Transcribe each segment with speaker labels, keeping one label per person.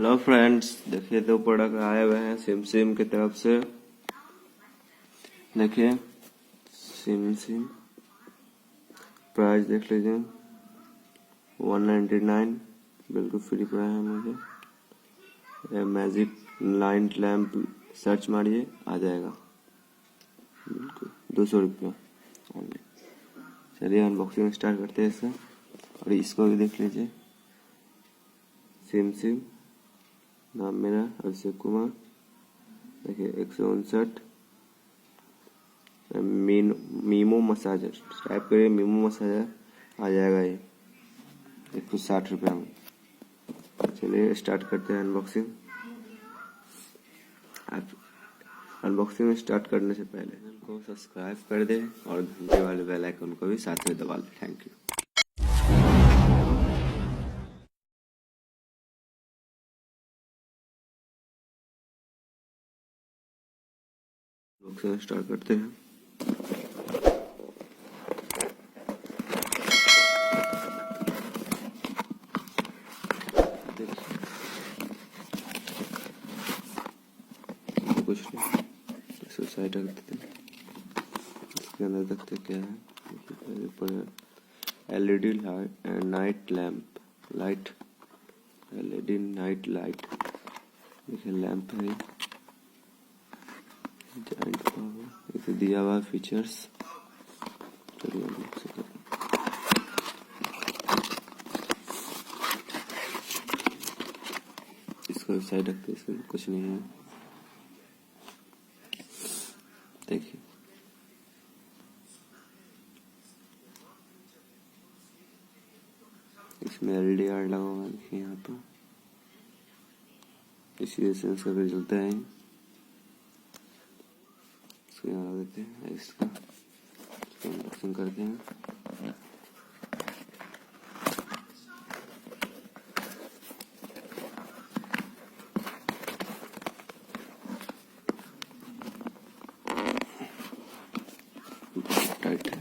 Speaker 1: Hello friends, देखिए दो product आए हुए हैं सिमसिम की तरफ से। देखिए सिमसिम प्राइस देख लीजिए 199, बिल्कुल फ्री पड़ा है मुझे। ये मैजिक लाइट लैम्प सर्च मारिए आ जाएगा, बिल्कुल 200 रुपया ओनली। चलिए अनबॉक्सिंग स्टार्ट करते हैं इससे। और इसको भी देख लीजिए, सिमसिम नाम मेरा अभिषेक कुमार। देखिए 159 मीमो मसाजर, टाइप करिए मीमो मसाजर आ जाएगा ये 160 रुपया में। चलिए स्टार्ट करते हैं अनबॉक्सिंग। आप अनबॉक्सिंग स्टार्ट करने से पहले चैनल को सब्सक्राइब कर दें और घंटे वाले बेल आइकन को भी साथ में दबा दें। Thank you. अनबॉक्सिंग स्टार्ट करते हैं। कुछ नहीं, इसको साइड रख देते हैं। इसके अंदर देखते क्या है। LED night lamp light, LED night light. देखिए लैम्प है, जॉइंट पावर, इसे दिया हुआ फीचर्स। चलिए इसको साइड रखते, इसमें कुछ नहीं है। देखिए इसमें एलडीआर लगा हुआ है, देखिए यहाँ पर इसी सेंस करके चलता है। इसको यहाँ लगा देते हैं, इसका अनबॉक्सिंग करते हैं। टाइट है।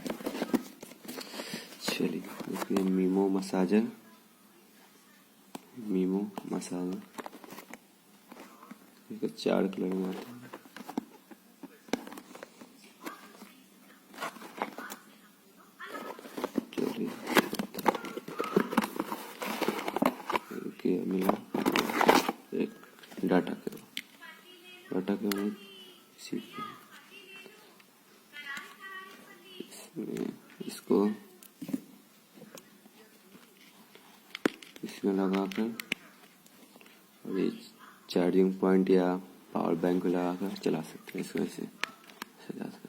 Speaker 1: चलिए देखिए memo massager, memo massager 4 colour में आता है। चलिए मिला एक डाटा केबल इसी के। इसको इसमें लगाकर और ये चार्जिंग पॉइंट या पावर बैंक को लगाकर चला सकते हैं इसको ऐसे सजाकर।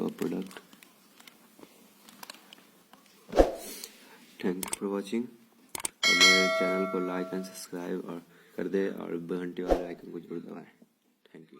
Speaker 1: Product. Thank you for watching. और मेरे चैनल को लाइक एंड सब्सक्राइब और कर दे और घंटे वाले आइकन को जरूर दबाएं। Thank you.